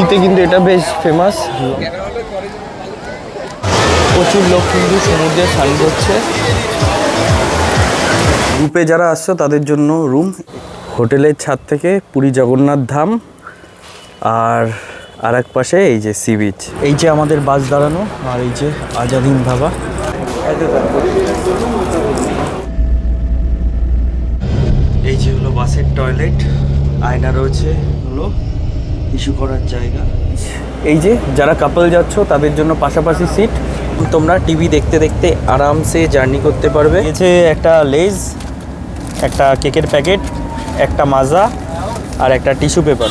পুরীতে কিন্তু এটা বেশ ফেমাস। প্রচুর লোক কিন্তু সমুদ্রে স্নান করছে। গ্রুপে যারা আসছো তাদের জন্য রুম, হোটেলের ছাদ থেকে পুরী জগন্নাথ ধাম, আর এক পাশে এই যে সি বিচ। এই যে আমাদের বাস দাঁড়ানো, আর এই যে আজাদিন ধাবা। এই যে হলো বাসের টয়লেট, আয়না রয়েছে, হলো ইস্যু করার জায়গা। এই যে যারা কাপল যাচ্ছ তাদের জন্য পাশাপাশি সিট, তোমরা টিভি দেখতে দেখতে আরামসে জার্নি করতে পারবে। এসে একটা লেজ, একটা কেকের প্যাকেট, একটা মাজা আর একটা টিস্যু পেপার।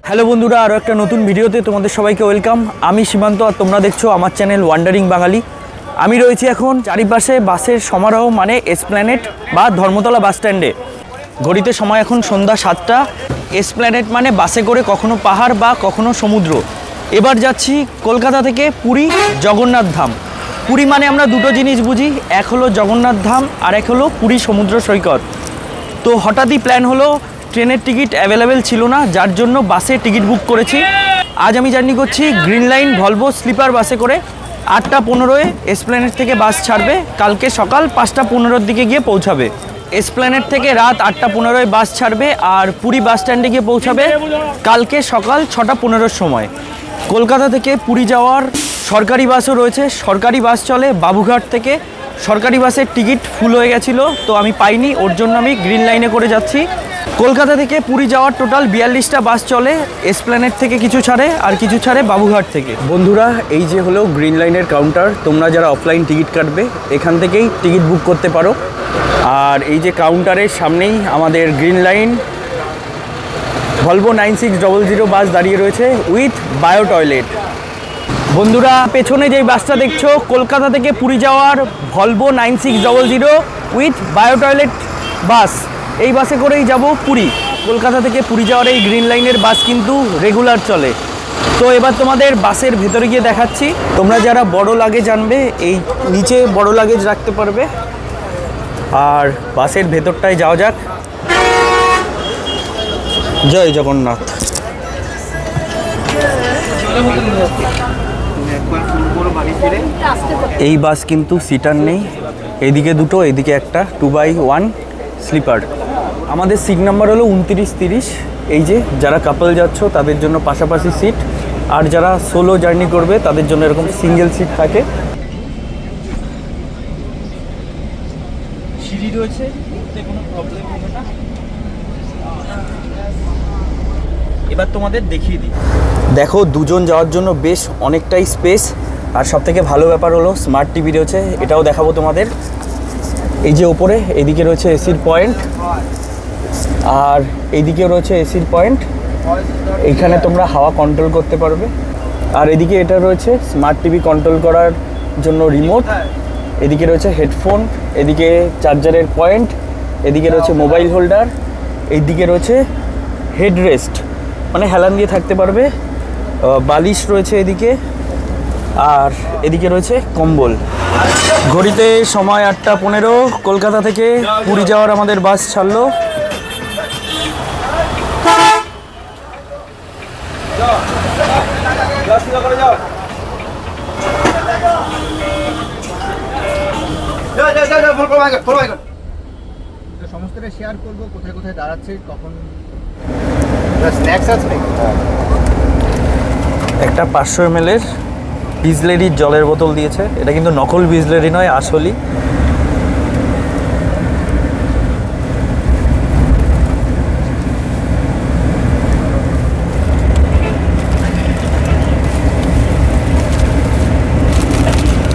হ্যালো বন্ধুরা, আরও একটা নতুন ভিডিওতে তোমাদের সবাইকে ওয়েলকাম। আমি সীমান্ত, আর তোমরা দেখছো আমার চ্যানেল ওয়ান্ডারিং বাঙালি। আমি রয়েছি এখন চারিপাশে বাসের সমারোহ, মানে এসপ্ল্যানেড বা ধর্মতলা বাস স্ট্যান্ডে। ঘড়িতে সময় এখন সন্ধ্যা 7টা। এসপ্ল্যানেড মানে বাসে করে কখনো পাহাড় বা কখনো সমুদ্র। এবার যাচ্ছি কলকাতা থেকে পুরী জগন্নাথ ধাম। পুরী মানে আমরা দুটো জিনিস বুঝি, এক হলো জগন্নাথ ধাম আর এক হলো পুরী সমুদ্র সৈকত। তো হঠাৎই প্ল্যান হলো, ট্রেনের টিকিট অ্যাভেলেবেল ছিল না, যার জন্য বাসে টিকিট বুক করেছি। আজ আমি জার্নি করছি গ্রিন লাইন ভলভো স্লিপার বাসে করে। 8টা 15-এ এসপ্ল্যানেড থেকে বাস ছাড়বে, কালকে সকাল 5টা 15-এর দিকে গিয়ে পৌঁছাবে। এসপ্ল্যানেড থেকে রাত 8টা 15-এ বাস ছাড়বে, আর পুরী বাস স্ট্যান্ডে গিয়ে পৌঁছাবে কালকে সকাল 6টা 15-এর সময়। কলকাতা থেকে পুরী যাওয়ার সরকারি বাসও রয়েছে, সরকারি বাস চলে বাবুঘাট থেকে। সরকারি বাসের টিকিট ফুল হয়ে গেছিলো, তো আমি পাইনি, ওর জন্য আমি গ্রিন লাইনে করে যাচ্ছি। কলকাতা থেকে পুরী যাওয়ার টোটাল 42টা বাস চলে। এসপ্ল্যানেড থেকে কিছু ছাড়ে, আর কিছু ছাড়ে বাবুঘাট থেকে। বন্ধুরা, এই যে হলো গ্রিন লাইনের কাউন্টার। তোমরা যারা অফলাইন টিকিট কাটবে এখান থেকেই টিকিট বুক করতে পারো। আর এই যে কাউন্টারের সামনেই আমাদের গ্রিন লাইন ভলভো 9600 বাস দাঁড়িয়ে রয়েছে উইথ বায়ো টয়লেট। বন্ধুরা, পেছনে যেই বাসটা দেখছো কলকাতা থেকে পুরী যাওয়ার ভলভো 9600 উইথ বায়ো টয়লেট বাস, এই বাসে করেই যাব পুরী। কলকাতা থেকে পুরী যাওয়ার এই গ্রিন লাইনের বাস কিন্তু রেগুলার চলে। তো এবার তোমাদের বাসের ভেতরে গিয়ে দেখাচ্ছি। তোমরা যারা বড় লাগেজ আনবে এই নিচে বড় লাগেজ রাখতে পারবে। আর বাসের ভেতরটায় যাওয়া যাক। জয় জগন্নাথ। এই বাস কিন্তু সিটার নেই, এদিকে দুটো এদিকে একটা 2x1 স্লিপার। আমাদের সিট নাম্বার হলো 29-30। এই যে যারা কাপল যাচ্ছ তাদের জন্য পাশাপাশি সিট, আর যারা সোলো জার্নি করবে তাদের জন্য এরকম সিঙ্গেল সিট থাকে। সিঁড়ি রয়েছে, কোনো প্রবলেম হবে না। এবার তোমাদের দেখিয়ে দিই। দেখো, দুজন যাওয়ার জন্য বেশ অনেকটাই স্পেস। আর সব থেকে ভালো ব্যাপার হলো স্মার্ট টিভি রয়েছে, এটাও দেখাবো তোমাদের। এই যে ওপরে এদিকে রয়েছে এসির পয়েন্ট, আর এইদিকে রয়েছে এসির পয়েন্ট। এইখানে তোমরা হাওয়া কন্ট্রোল করতে পারবে। আর এদিকে এটা রয়েছে স্মার্ট টিভি কন্ট্রোল করার জন্য রিমোট। এদিকে রয়েছে হেডফোন, এদিকে চার্জারের পয়েন্ট, এদিকে রয়েছে মোবাইল হোল্ডার, এইদিকে রয়েছে হেডরেস্ট, মানে হেলান দিয়ে থাকতে পারবে। বালিশ রয়েছে এদিকে, আর এদিকে রয়েছে কম্বল। ঘড়িতে সময় 8টা 15। কলকাতা থেকে পুরী যাওয়ার আমাদের বাস ছাড়লো। সমস্তটা শেয়ার করবো, কোথায় কোথায় দাঁড়াচ্ছে, কখন স্ন্যাক্স আছে। একটা 500 ml বিসলেরির জলের বোতল দিয়েছে। এটা কিন্তু নকল বিসলেরি নয়, আসলেই।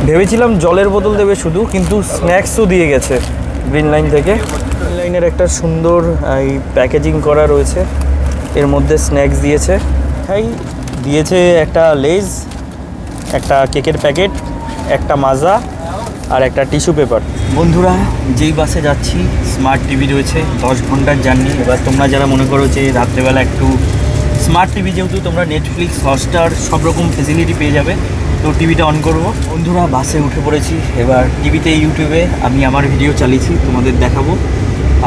ভেবেছিলাম জলের বোতল দেবে শুধু, কিন্তু স্ন্যাক্সও দিয়ে গেছে গ্রিন লাইন থেকে। গ্রিন লাইনের একটা সুন্দর এই প্যাকেজিং করা রয়েছে, এর মধ্যে স্ন্যাক্স দিয়েছে। হ্যাঁ, দিয়েছে একটা লেজ, একটা কেকের প্যাকেট, একটা মাজা আর একটা টিস্যু পেপার। বন্ধুরা, যেই বাসে যাচ্ছি স্মার্ট টিভি রয়েছে, 10 ঘন্টার জার্নি। এবার তোমরা যারা মনে করো যে রাত্রেবেলা একটু স্মার্ট টিভি, যেহেতু তোমরা নেটফ্লিক্স, হটস্টার সব রকম ফেসিলিটি পেয়ে যাবে, তো টিভিটা অন করবো। বন্ধুরা, বাসে উঠে পড়েছি। এবার টিভিতে ইউটিউবে আমি আমার ভিডিও চালিয়েছি, তোমাদের দেখাবো।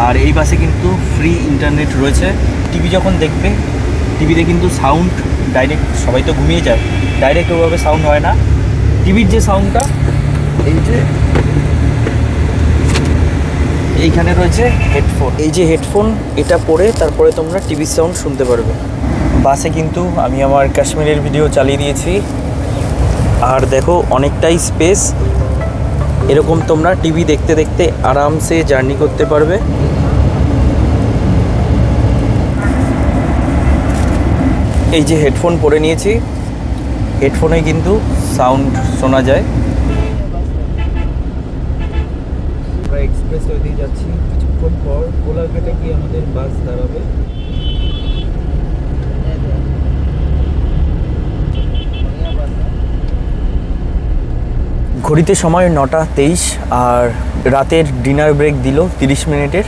আর এই বাসে কিন্তু ফ্রি ইন্টারনেট রয়েছে। টিভি যখন দেখবে, টিভিতে কিন্তু সাউন্ড ডাইরেক্ট, সবাই তো ঘুমিয়ে যায়, ডাইরেক্ট ওইভাবে সাউন্ড হয় না। টিভির যে সাউন্ডটা, এই যে এইখানে রয়েছে হেডফোন, এই যে হেডফোন, এটা পরে তারপরে তোমরা টিভির সাউন্ড শুনতে পারবে। বাসে কিন্তু আমি আমার কাশ্মীরের ভিডিও চালিয়ে দিয়েছি। আর দেখো অনেকটাই স্পেস, এরকম তোমরা টিভি দেখতে দেখতে আরামসে জার্নি করতে পারবে। এই যে হেডফোন পরে নিয়েছি, হেডফোনে কিন্তু সাউন্ড শোনা যায়। আমরা এক্সপ্রেসওয়ে দিয়ে যাচ্ছি, কিছুক্ষণ পর কোলাঘাটে গিয়ে আমাদের বাস দাঁড়াবে। ঘড়িতে সময় 9:23 আর রাতের ডিনার ব্রেক দিল 30 মিনিটের।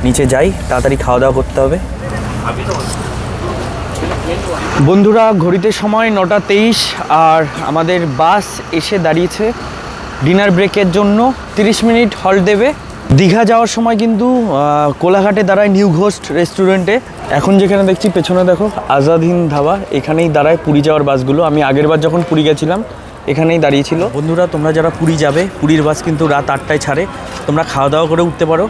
নিচে যাই, তাড়াতাড়ি খাওয়া দাওয়া করতে হবে। বন্ধুরা, ঘড়িতে সময় 9:23 আর আমাদের বাস এসে দাঁড়িয়েছে ডিনার ব্রেকের জন্য। 30 মিনিট হল্ট দেবে। দীঘা যাওয়ার সময় কিন্তু কোলাঘাটে দাঁড়ায় নিউ ঘোস্ট রেস্টুরেন্টে। এখন যেখানে দেখছি পেছনে দেখো আজাদ হিন্দ ধাবা, এখানেই দাঁড়ায় পুরী যাওয়ার বাসগুলো। আমি আগেরবার যখন পুরী গেছিলাম এখানেই দাঁড়িয়েছিল। বন্ধুরা, তোমরা যারা পুরী যাবে, পুরীর বাস কিন্তু রাত 8টায় ছাড়ে। তোমরা খাওয়া দাওয়া করে উঠতে পারো,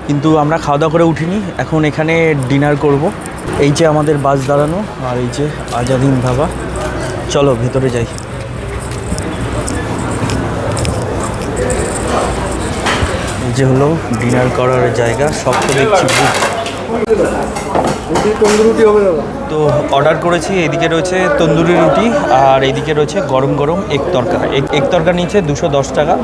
কিন্তু আমরা খাওয়া দাওয়া করে উঠিনি, এখন এখানে ডিনার করব। এই যে আমাদের বাস দাঁড়ানো, আর এই যে আজাদ হিন্দ ধাবা। চলো ভেতরে যাই। এই যে হলো ডিনার করার জায়গা, সব তো দেখছি তন্দুরি রুটি হবে দাদা? তো অর্ডার করেছি। এদিকে রয়েছে তন্দুরি রুটি আর এদিকে রয়েছে গরম গরম এগ তরকা। এগ তরকা নিচে 210 টাকা।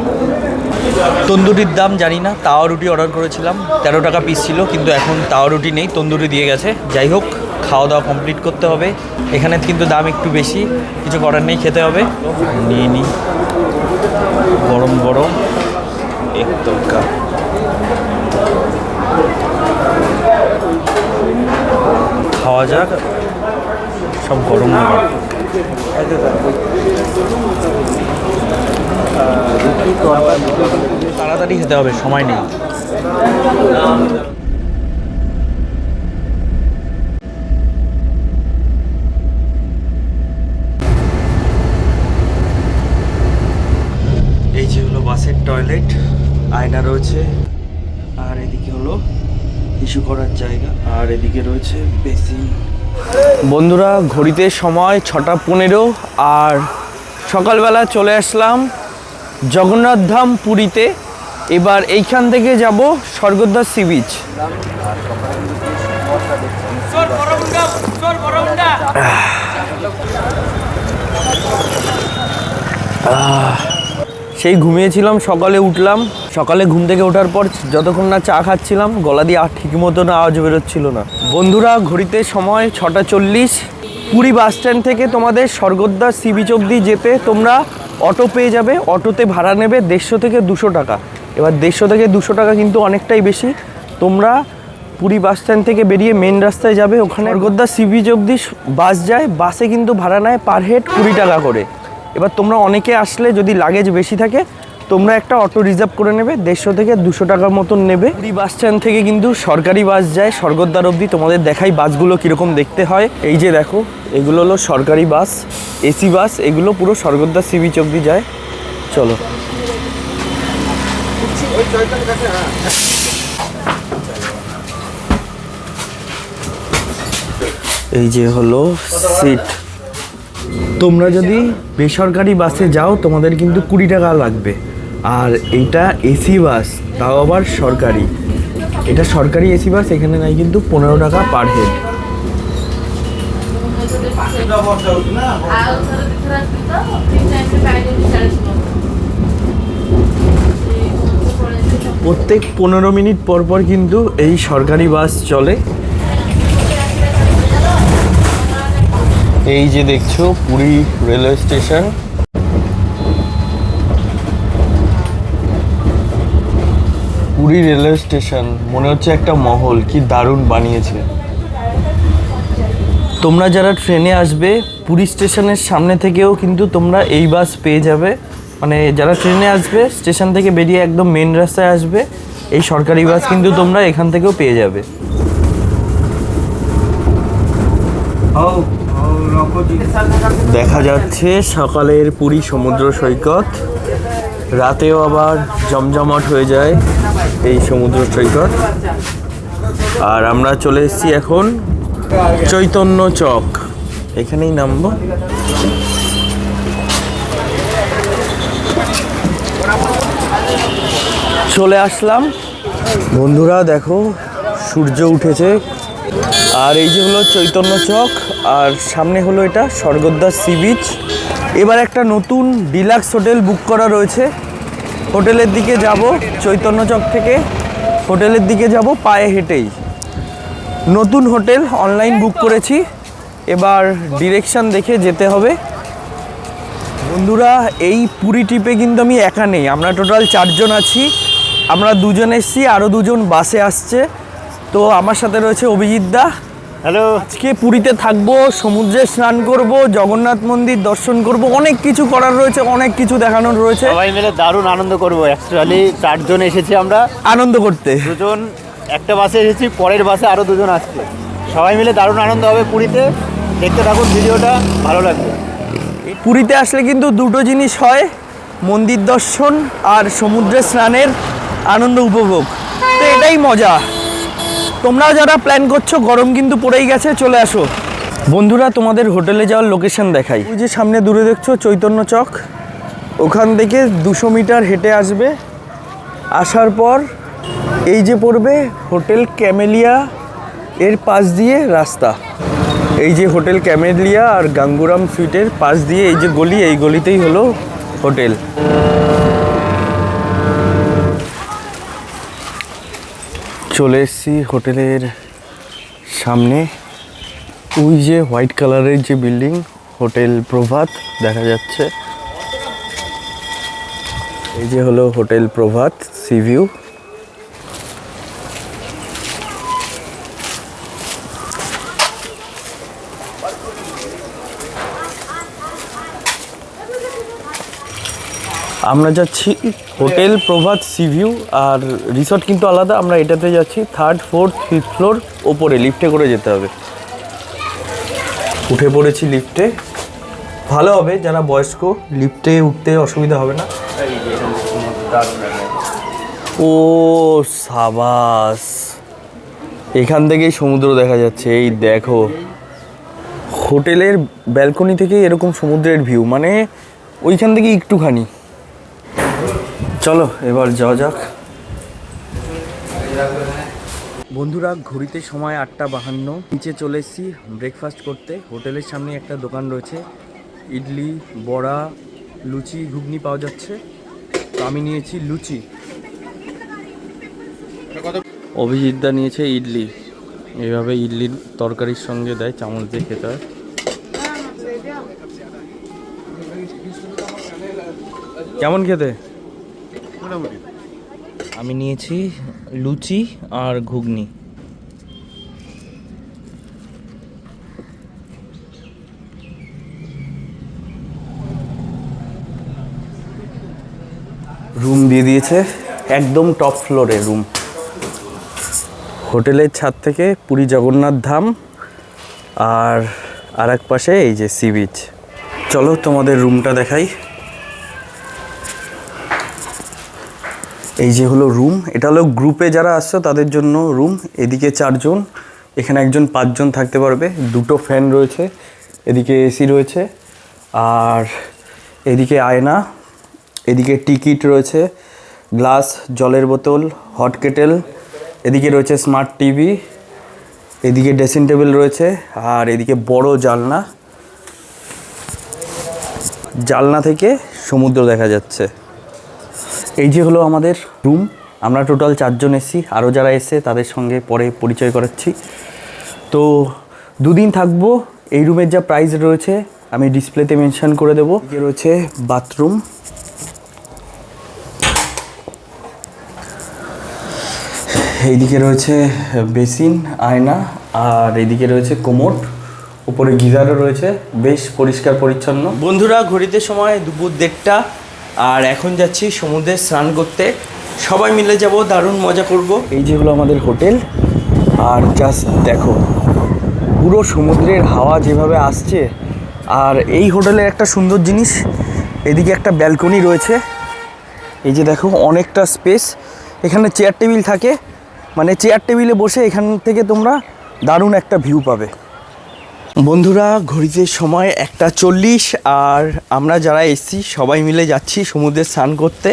তন্দুরির দাম জানি না। তাওয়া রুটি অর্ডার করেছিলাম, 13 টাকা পিস ছিল, কিন্তু এখন তাওয়া রুটি নেই, তন্দুরি দিয়ে গেছে। যাই হোক, খাওয়া দাওয়া কমপ্লিট করতে হবে। এখানে কিন্তু দাম একটু বেশি, কিছু করার নেই, খেতে হবে। নিয়ে নিই গরম গরম এগ তরকা। খাওয়া যাক, সব গরম গরম। তাড়াতাড়ি খেতে হবে, সময় নেই। এই যে হলো বাসের টয়লেট, আয়না রয়েছে, আর এদিকে হলো ইস্যু করার জায়গা, আর এদিকে রয়েছে বেসিন। বন্ধুরা, ঘড়িতে সময় 6:15 আর সকালবেলা চলে আসলাম জগন্নাথ ধাম পুরীতে। এবার এইখান থেকে যাব স্বর্গদ্বার সি বিচ। সেই ঘুমিয়েছিলাম, সকালে উঠলাম। সকালে ঘুম থেকে ওঠার পর যতক্ষণ না চা খাচ্ছিলাম, গলা দিয়ে ঠিক মতো না আওয়াজ বেরোচ্ছিল না। বন্ধুরা, ঘড়িতে সময় 6:40। পুরী বাস স্ট্যান্ড থেকে তোমাদের স্বর্গদ্বার সি বিচ অবধি যেতে তোমরা অটো পেয়ে যাবে। অটোতে ভাড়া নেবে 150 থেকে 200 টাকা। এবার 150 থেকে 200 টাকা কিন্তু অনেকটাই বেশি। তোমরা পুরী বাস স্ট্যান্ড থেকে বেরিয়ে মেন রাস্তায় যাবে, ওখানে স্বর্গদ্বার সি বিচ অবধি বাস যায়। বাসে কিন্তু ভাড়া নেয় পার হেড 20 টাকা করে। এবার তোমরা অনেকে আসলে যদি লাগেজ বেশি থাকে, তোমরা একটা অটো রিজার্ভ করে নেবে, 150 থেকে 200 টাকার মতন নেবে। পুরী বাস স্ট্যান্ড থেকে কিন্তু সরকারি বাস যায় স্বর্গদ্বার অবধি। তোমাদের দেখাই বাসগুলো কীরকম দেখতে হয়। এই যে দেখো, এগুলো হলো সরকারি বাস, এসি বাস। এগুলো পুরো স্বর্গদ্বার সি বিচ অবধি যায়। চলো। এই যে হলো সিট। তোমরা যদি বেসরকারি বাসে যাও, তোমাদের কিন্তু 20 টাকা লাগবে। আর এইটা এসি বাস, তাও আবার সরকারি। এটা সরকারি এসি বাস, এখানে নাই কিন্তু 15 টাকা পার হেড। প্রত্যেক 15 মিনিট পর পর কিন্তু এই সরকারি বাস চলে। এই যে দেখছো Puri railway station. Puri railway station মনে হচ্ছে একটা মহল, কি দারুণ বানিয়েছে। তোমরা যারা ট্রেনে আসবে, পুরী স্টেশনের সামনে থেকেও কিন্তু তোমরা এই বাস পেয়ে যাবে। মানে যারা ট্রেনে আসবে, স্টেশন থেকে বেরিয়ে একদম মেন রাস্তায় আসবে, এই সরকারি বাস কিন্তু তোমরা এখান থেকেও পেয়ে যাবে। দেখা যাচ্ছে সকালের পুরী সমুদ্র সৈকত, রাতেও আবার জমজমাট হয়ে যায় এই সমুদ্র সৈকত। আর আমরা চলে এসেছি এখন চৈতন্য চক, এখানেই নামবো। চলে আসলাম বন্ধুরা, দেখো সূর্য উঠেছে। আর এই যে হলো চৈতন্য চক, আর সামনে হলো এটা স্বর্গদ্বার সি বিচ। এবার একটা নতুন ডিলাক্স হোটেল বুক করা রয়েছে, হোটেলের দিকে যাব। চৈতন্য চক থেকে হোটেলের দিকে যাব পায়ে হেঁটেই। নতুন হোটেল অনলাইন বুক করেছি, এবার ডিরেকশন দেখে যেতে হবে। বন্ধুরা এই পুরী ট্রিপে কিন্তু আমি একা নেই, আমরা টোটাল 4 জন আছি। আমরা 2 জন এসেছি, আরও 2 জন বাসে আসছে। তো আমার সাথে রয়েছে অভিজিৎ দা। হ্যালো। আজকে পুরীতে থাকবো, সমুদ্রে স্নান করব, জগন্নাথ মন্দির দর্শন করব, অনেক কিছু করার রয়েছে, অনেক কিছু দেখানোর রয়েছে। সবাই মিলে দারুণ আনন্দ করবো। অ্যাকচুয়ালি 4 জন এসেছি আমরা, আনন্দ করতে। 2 জন একটা বাসে এসেছি, পরের বাসে আরও 2 জন আসছে। সবাই মিলে দারুণ আনন্দ হবে পুরীতে। দেখতে থাকুন ভিডিওটা, ভালো লাগবে। পুরীতে আসলে কিন্তু 2টো জিনিস হয়, মন্দির দর্শন আর সমুদ্রে স্নানের আনন্দ উপভোগ। তো এটাই মজা। তোমরা যারা প্ল্যান করছো, গরম কিন্তু পড়েই গেছে, চলে আসো। বন্ধুরা তোমাদের হোটেলে যাওয়ার লোকেশন দেখাই। ওই যে সামনে দূরে দেখছো চৈতন্য চক, ওখান থেকে 200 মিটার হেঁটে আসবে। আসার পর এই যে পড়বে হোটেল ক্যামেলিয়া, এর পাশ দিয়ে রাস্তা। এই যে হোটেল ক্যামেলিয়া আর গাঙ্গুরাম সুইটের পাশ দিয়ে এই যে গলি, এই গলিতেই হলো হোটেল। চলে এসেছি হোটেলের সামনে। ওই যে হোয়াইট কালারের যে বিল্ডিং, হোটেল প্রভাত দেখা যাচ্ছে। এই যে হলো হোটেল প্রভাত সি ভিউ। আমরা যাচ্ছি হোটেল প্রভাত সি ভিউ, আর রিসর্ট কিন্তু আলাদা। আমরা এটাতে যাচ্ছি 3rd 4th 5th ফ্লোর, ওপরে লিফটে করে যেতে হবে। উঠে পড়েছি লিফটে, ভালো হবে যারা বয়স্ক, লিফটে উঠতে অসুবিধা হবে না। ও সাবাস, এখান থেকেই সমুদ্র দেখা যাচ্ছে। এই দেখো হোটেলের ব্যালকনি থেকে এরকম সমুদ্রের ভিউ, মানে ওইখান থেকে একটুখানি। চলো এবার যাওয়া যাক। বন্ধুরা ঘড়িতে সময় 8:52, নিচে চলে এসেছি ব্রেকফাস্ট করতে। হোটেলের সামনে একটা দোকান রয়েছে, ইডলি, বড়া, লুচি, ঘুগনি পাওয়া যাচ্ছে। তো আমি নিয়েছি লুচি, অভিজিৎদা নিয়েছে ইডলি। এইভাবে ইডলির তরকারির সঙ্গে দেয়, চামচ দিয়ে খেতে হয়। কেমন খেতে? আমি নিয়েছি লুচি আর ঘুগনি। রুম দিয়ে দিয়েছে, একদম টপ ফ্লোরে রুম। হোটেলের ছাদ থেকে পুরী জগন্নাথ ধাম, আর এক পাশে এই যে সি বিচ। চলো তোমাদের রুমটা দেখাই। এই যে হলো রুম, এটা হলো গ্রুপে যারা আসছো তাদের জন্য রুম। এদিকে 4 জন, এখানে একজন 5 জন থাকতে পারবে। 2টো ফ্যান রয়েছে, এদিকে এসি রয়েছে, আর এদিকে আয়না, এদিকে টিকিট রয়েছে, গ্লাস, জলের বোতল, হট কেটেল, এদিকে রয়েছে স্মার্ট টিভি, এদিকে ড্রেসিং টেবিল রয়েছে, আর এদিকে বড় জানলা। জানলা থেকে সমুদ্র দেখা যাচ্ছে। এই যে হলো আমাদের রুম। আমরা টোটাল 4 জন এসেছি, আরও যারা এসে তাদের সঙ্গে পরে পরিচয় করাচ্ছি। তো 2 দিন থাকবো। এই রুমের যা প্রাইস রয়েছে আমি ডিসপ্লেতে মেনশন করে দেবো। এদিকে রয়েছে বাথরুম, এইদিকে রয়েছে বেসিন, আয়না, আর এইদিকে রয়েছে কোমোড, উপরে গিজারও রয়েছে, বেশ পরিষ্কার পরিচ্ছন্ন। বন্ধুরা ঘড়িতে সময় দুপুর 1:30, আর এখন যাচ্ছি সমুদ্রে স্নান করতে। সবাই মিলে যাব, দারুণ মজা করব। এই যে হলো আমাদের হোটেল, আর জাস্ট দেখো পুরো সমুদ্রের হাওয়া যেভাবে আসছে। আর এই হোটেলের একটা সুন্দর জিনিস, এদিকে একটা ব্যালকনি রয়েছে। এই যে দেখো অনেকটা স্পেস, এখানে চেয়ার টেবিল থাকে, মানে চেয়ার টেবিলে বসে এখান থেকে তোমরা দারুণ একটা ভিউ পাবে। বন্ধুরা ঘড়িতে সময় 1:40, আর আমরা যারা এসছি সবাই মিলে যাচ্ছি সমুদ্রে স্নান করতে।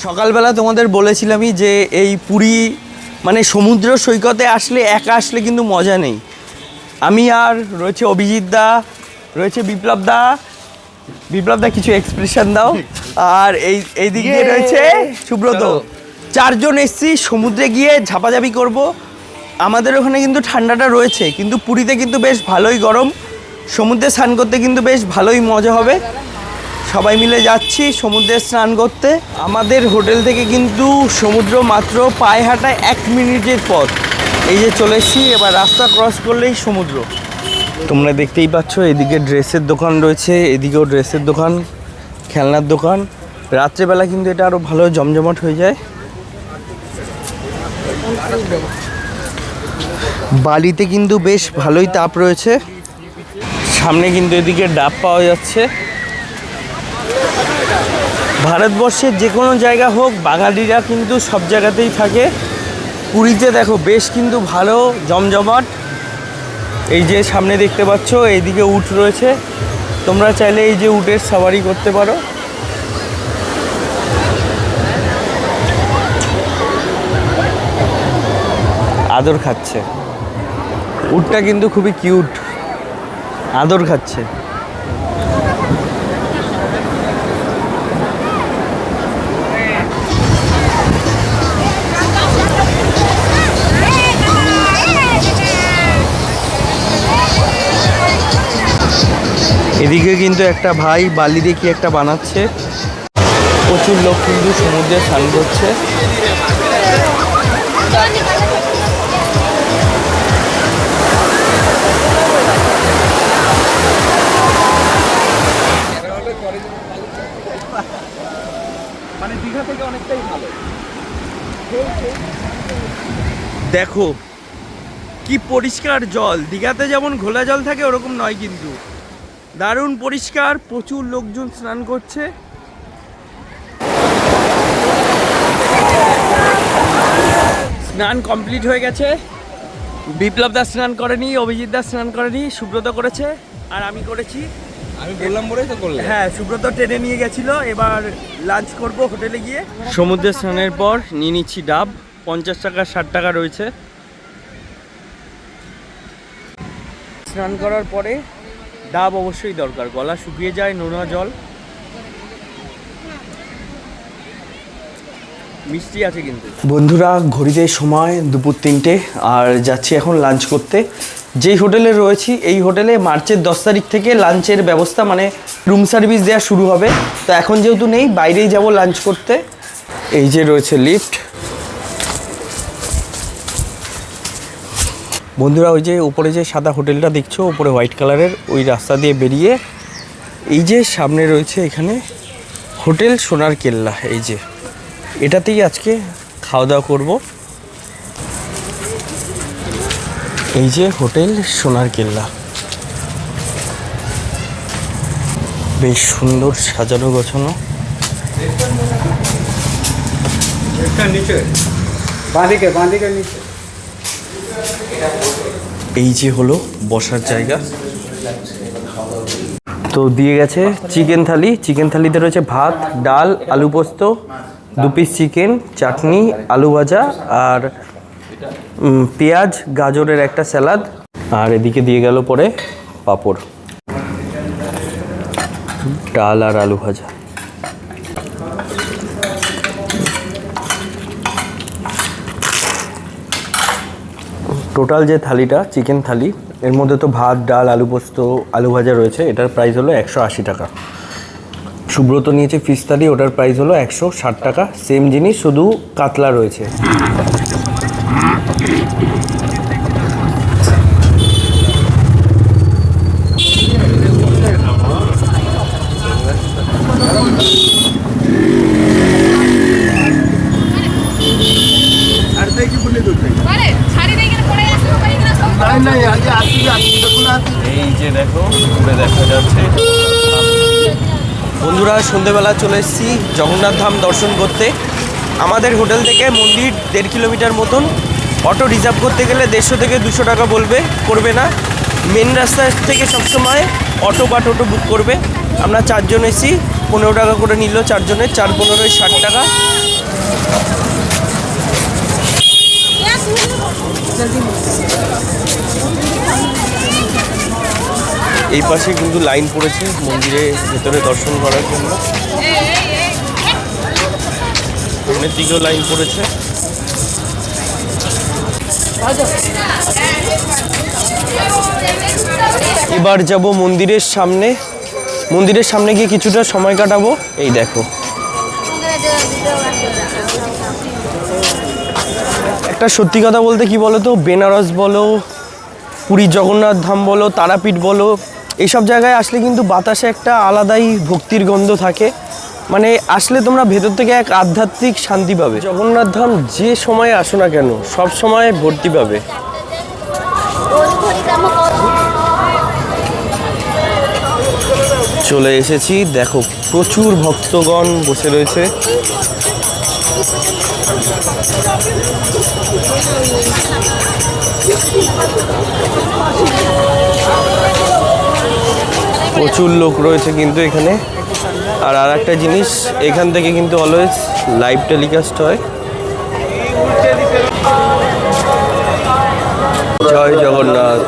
সকালবেলা তোমাদের বলেছিলামই যে এই পুরী মানে সমুদ্র সৈকতে আসলে একা আসলে কিন্তু মজা নেই। আমি আর রয়েছে অভিজিৎ দা, রয়েছে বিপ্লব দা কিছু এক্সপ্রেশন দাও, আর এই দিক দিয়ে রয়েছে সুব্রত। 4 জন এসছি সমুদ্রে গিয়ে ঝাপাঝাপি করব। আমাদের ওখানে কিন্তু ঠান্ডাটা রয়েছে, কিন্তু পুরীতে কিন্তু বেশ ভালোই গরম। সমুদ্রে স্নান করতে কিন্তু বেশ ভালোই মজা হবে। সবাই মিলে যাচ্ছি সমুদ্রে স্নান করতে। আমাদের হোটেল থেকে কিন্তু সমুদ্র মাত্র পায়ে হাঁটা 1 মিনিটের পথ। এই যে চলে এসেছি, এবার রাস্তা ক্রস করলেই সমুদ্র। তোমরা দেখতেই পাচ্ছ এদিকে ড্রেসের দোকান রয়েছে, এদিকেও ড্রেসের দোকান, খেলনার দোকান। রাত্রেবেলা কিন্তু এটা আরও ভালো জমজমাট হয়ে যায়। বালিতে কিন্তু বেশ ভালোই তাপ রয়েছে। সামনে কিন্তু এদিকে ডাব পাওয়া যাচ্ছে। ভারতবর্ষের যে কোনো জায়গা হোক, বাঙালিরা কিন্তু সব জায়গাতেই থাকে। পুরীতে দেখো বেশ কিন্তু ভালো জমজমাট। এই যে সামনে দেখতে পাচ্ছ এইদিকে উট রয়েছে, তোমরা চাইলে এই যে উটের সাওয়ারি করতে পারো। আদর খাচ্ছে উটটা, কিন্তু খুবই কিউট, আদর খাচ্ছে। এদিকে কিন্তু একটা ভাই বালি দিয়ে কি একটা বানাচ্ছে। প্রচুর লোক কিন্তু সমুদ্রে স্নান করছে। মানে দীঘা থেকে অনেকটাই ভালো। দেখো কি পরিষ্কার জল, দীঘাতে যেমন ঘোলা জল থাকে ওরকম নয়, কিন্তু দারুণ পরিষ্কার। প্রচুর লোকজন স্নান করছে। স্নান কমপ্লিট হয়ে গেছে। বিপ্লব দা স্নান করেনি, অভিজিৎ দা স্নান করেনি, সুব্রত করেছে আর আমি করেছি। আমি বললাম বলেই তো করলে। হ্যাঁ, সুব্রত ট্রেনে নিয়ে গেছিল। এবার লাঞ্চ করব হোটেলে গিয়ে। সমুদ্রে স্নানের পর নিয়ে নিচ্ছি ডাব, 50 টাকা 60 টাকা রয়েছে। স্নান করার পরে ডাব অবশ্যই দরকার, গলা শুকিয়ে যায়, নোনা জল। মিষ্টি আছে কিন্তু। বন্ধুরা ঘড়িতে সময় দুপুর 3টে, আর যাচ্ছি এখন লাঞ্চ করতে। যেই হোটেলে রয়েছি এই হোটেলে মার্চের 10 তারিখ থেকে লাঞ্চের ব্যবস্থা, মানে রুম সার্ভিস দেওয়া শুরু হবে। তো এখন যেহেতু নেই, বাইরেই যাব লাঞ্চ করতে। এই যে রয়েছে লিফট। বন্ধুরা ওই যে উপরে যে সাদা হোটেলটা দেখছো, উপরে হোয়াইট কালারের, ওই রাস্তা দিয়ে বেরিয়ে এই যে সামনে রয়েছে এখানে হোটেল সোনার কেল্লা। এই যে এটাতেই আজকে খাওয়া দাওয়া করবো। এই যে হোটেল সোনার কেল্লা, বেশ সুন্দর সাজানো গোছানো। এই যে হলো বসার জায়গা। তো দিয়ে গেছে চিকেন থালি। চিকেন থালিতে রয়েছে ভাত, ডাল, আলু পোস্ত, 2 পিস চিকেন, চাটনি, আলু ভাজা, আর পেঁয়াজ গাজরের একটা স্যালাড। আর এদিকে দিয়ে গেল পরে পাঁপড়, ডাল আর আলু ভাজা। টোটাল যে থালিটা চিকেন থালি, এর মধ্যে তো ভাত, ডাল, আলু পোস্ত, আলু ভাজা রয়েছে। এটার প্রাইস হলো 180 টাকা। সুব্রত নিয়েছে ফিশ থালি, ওটার প্রাইস হলো 160 টাকা। সেম জিনিস, শুধু কাতলা রয়েছে। বন্ধুরা সন্ধেবেলা চলে এসেছি জগন্নাথ ধাম দর্শন করতে। আমাদের হোটেল থেকে মন্দির 1.5 কিলোমিটার মতন। অটো রিজার্ভ করতে গেলে 150 থেকে 200 টাকা করবে না। মেন রাস্তা থেকে সবসময় অটো বা টোটো বুক করবে। আমরা 4 জন এসেছি, 15 টাকা করে নিল 4 জনের, 4 15 60 টাকা। এই পাশে কিন্তু লাইন পড়েছে মন্দিরে ভেতরে দর্শন করার জন্য। সামনের দিকেও লাইন পড়েছে। এবার যাব মন্দিরের সামনে। মন্দিরের সামনে গিয়ে কিছুটা সময় কাটাবো। এই দেখো, একটা সত্যি কথা বলতে কি বলো তো, বেনারস বলো, পুরী জগন্নাথ ধাম বলো, তারাপীঠ বলো, এইসব জায়গায় আসলে কিন্তু বাতাসে একটা আলাদাই ভক্তির গন্ধ থাকে। মানে আসলে তোমরা ভেতর থেকে এক আধ্যাত্মিক শান্তি পাবে। জগন্নাথ ধাম যে সময়ে আসো না কেন সব সময় ভর্তি পাবে। চলে এসেছি, দেখো প্রচুর ভক্তগণ বসে রয়েছে। প্রচুর লোক রয়েছে কিন্তু এখানে। আর একটা জিনিস, এখান থেকে কিন্তু অলওয়েজ লাইভ টেলিকাস্ট হয়। জয় জগন্নাথ।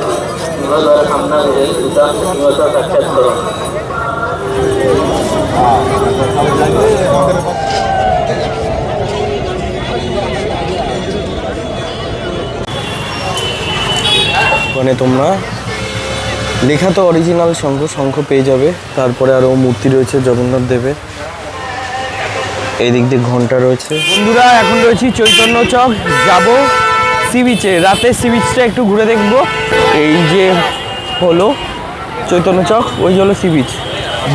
মানে তোমরা লেখা তো অরিজিনাল শঙ্খ পেয়ে যাবে। তারপরে আরও মূর্তি রয়েছে জগন্নাথ দেবের। এই দিক দিয়ে ঘন্টা রয়েছে। বন্ধুরা এখন রয়েছি চৈতন্য চক, যাব সি বিচে। রাতে সি বিচটা একটু ঘুরে দেখব। এই যে হলো চৈতন্য চক, ওই হলো সি বিচ।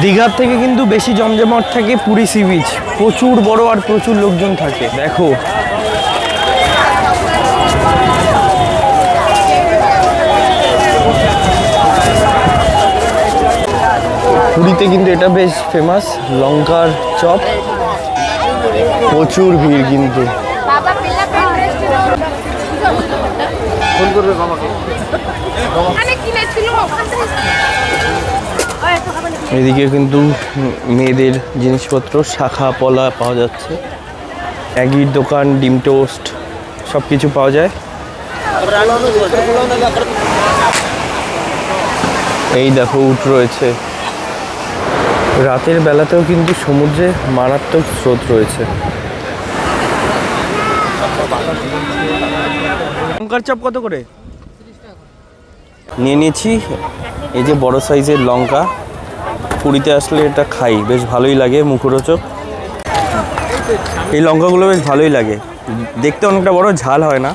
দীঘার থেকে কিন্তু বেশি জমজমাট থাকে পুরী সি বিচ। প্রচুর বড় আর প্রচুর লোকজন থাকে। দেখো পুরীতে কিন্তু এটা বেশ ফেমাস, লঙ্কার চপ। প্রচুর ভিড় কিন্তু। ফোন করবে মামাকে। এদিকে কিন্তু মেয়েদের জিনিসপত্র, শাখা পলা পাওয়া যাচ্ছে। ম্যাগির দোকান, ডিম টোস্ট সব কিছু পাওয়া যায়। এই দেখো উট রয়েছে। রাতের বেলাতেও কিন্তু সমুদ্রে মারাত্মক স্রোত রয়েছে। লঙ্কার চপ কত করে নিয়ে নিয়েছি? এই যে বড় সাইজের লঙ্কা, পুরীতে আসলে এটা খাই, বেশ ভালোই লাগে, মুখরোচক। এই লঙ্কাগুলো বেশ ভালোই লাগে, দেখতে অনেকটা বড়, ঝাল হয় না,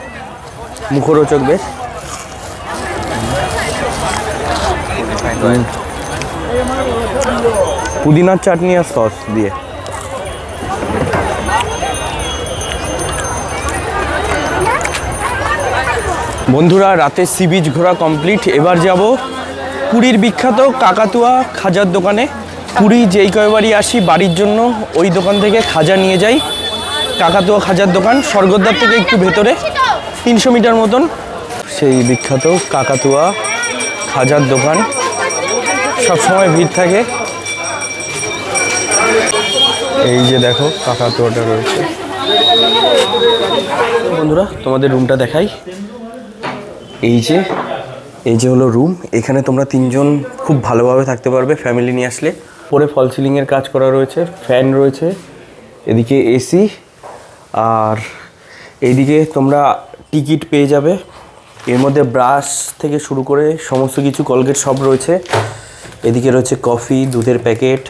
মুখরোচক বেশ। পুদিনার চাটনি আর সস দিয়ে। বন্ধুরা রাতে সি বিচ ঘোরা কমপ্লিট। এবার যাব পুরীর বিখ্যাত কাকাতুয়া খাজার দোকানে। পুরী যেই কয়বারই আসি বাড়ির জন্য ওই দোকান থেকে খাজা নিয়ে যাই। কাকাতুয়া খাজার দোকান স্বর্গদ্বার থেকে একটু ভেতরে, 300 মিটার মতন। সেই বিখ্যাত কাকাতুয়া খাজার দোকান, সবসময় ভিড় থাকে। এই যে দেখো কাকাতুয়াটা রয়েছে। বন্ধুরা তোমাদের রুমটা দেখাই। এই যে হলো রুম। এখানে তোমরা 3 জন খুব ভালোভাবে থাকতে পারবে ফ্যামিলি নিয়ে আসলে। পরে ফল সিলিংয়ের কাজ করা রয়েছে, ফ্যান রয়েছে, এদিকে এসি, আর এইদিকে তোমরা টিকিট পেয়ে যাবে। এর মধ্যে ব্রাশ থেকে শুরু করে সমস্ত কিছু, কলগেট সব রয়েছে। এদিকে রয়েছে কফি, দুধের প্যাকেট,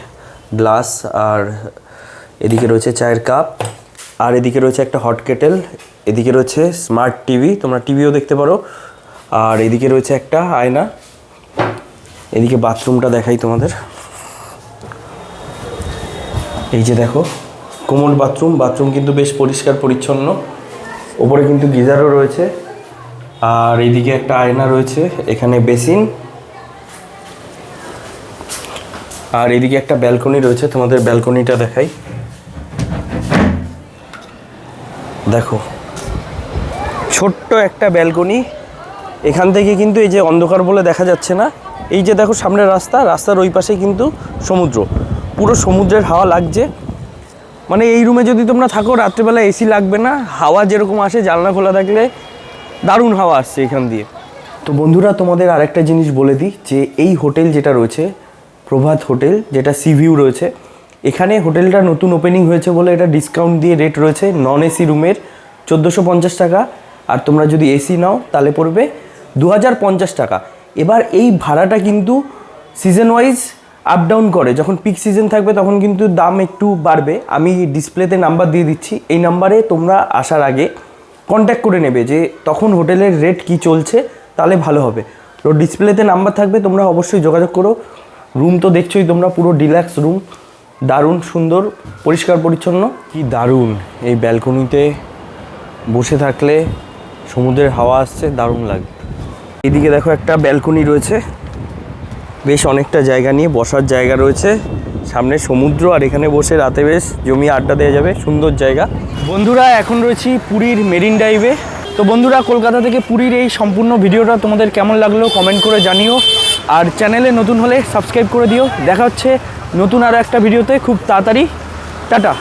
গ্লাস, আর এদিকে রয়েছে চায়ের কাপ, আর এদিকে রয়েছে একটা হট কেটেল। এদিকে রয়েছে স্মার্ট টিভি, তোমরা টিভিও দেখতে পারো। আর এদিকে রয়েছে একটা আয়না। এদিকে বাথরুমটা দেখাই তোমাদের। এই যে দেখো কোমল বাথরুম। বাথরুম কিন্তু বেশ পরিষ্কার পরিচ্ছন্ন। ওপরে কিন্তু গিজারও রয়েছে। আর এইদিকে একটা আয়না রয়েছে, এখানে বেসিন। আর এদিকে একটা ব্যালকনি রয়েছে, তোমাদের ব্যালকনিটা দেখাই। দেখো ছোট্ট একটা ব্যালকনি, এখান থেকে কিন্তু এই যে অন্ধকার বলে দেখা যাচ্ছে না, এই যে দেখো সামনে রাস্তার ওই পাশে কিন্তু সমুদ্র, পুরো সমুদ্রের হাওয়া লাগছে। মানে এই রুমে যদি তোমরা থাকো রাত্রেবেলা এসি লাগবে না, হাওয়া যেরকম আসে জানলা খোলা থাকলে দারুণ হাওয়া আসছে এখান দিয়ে। তো বন্ধুরা তোমাদের আরেকটা জিনিস বলে দিই যে এই হোটেল যেটা রয়েছে প্রভাত হোটেল, যেটা সি ভিউ রয়েছে, এখানে হোটেলটা নতুন ওপেনিং হয়েছে বলে এটা ডিসকাউন্ট দিয়ে রেট রয়েছে নন এসি রুমের 1450 টাকা, আর তোমরা যদি এসি নাও তাহলে পড়বে 2050 টাকা। এবার এই ভাড়াটা কিন্তু সিজন ওয়াইজ আপ ডাউন করে, যখন পিক সিজন থাকবে তখন কিন্তু দাম একটু বাড়বে। আমি ডিসপ্লেতে নাম্বার দিয়ে দিচ্ছি, এই নাম্বারে তোমরা আসার আগে কন্ট্যাক্ট করে নেবে যে তখন হোটেলের রেট কি চলছে, তাহলে ভালো হবে। তো ডিসপ্লেতে নাম্বার থাকবে, তোমরা অবশ্যই যোগাযোগ করো। রুম তো দেখছোই তোমরা, পুরো ডিলাক্স রুম, দারুণ সুন্দর, পরিষ্কার পরিচ্ছন্ন। কি দারুণ এই ব্যালকনিতে বসে থাকলে সমুদ্রের হাওয়া আসছে, দারুণ লাগে। এদিকে দেখো একটা ব্যালকনি রয়েছে, বেশ অনেকটা জায়গা নিয়ে বসার জায়গা রয়েছে, সামনে সমুদ্র, আর এখানে বসে রাতে বেশ জমিয়ে আড্ডা দেওয়া যাবে, সুন্দর জায়গা। বন্ধুরা এখন রয়েছি পুরীর মেরিন ড্রাইভে। তো বন্ধুরা কলকাতা থেকে পুরীর এই সম্পূর্ণ ভিডিওটা তোমাদের কেমন লাগলো কমেন্ট করে জানিও, আর চ্যানেলে নতুন হলে সাবস্ক্রাইব করে দিও। দেখা হচ্ছে নতুন আরও একটা ভিডিওতে খুব তাড়াতাড়ি। টাটা।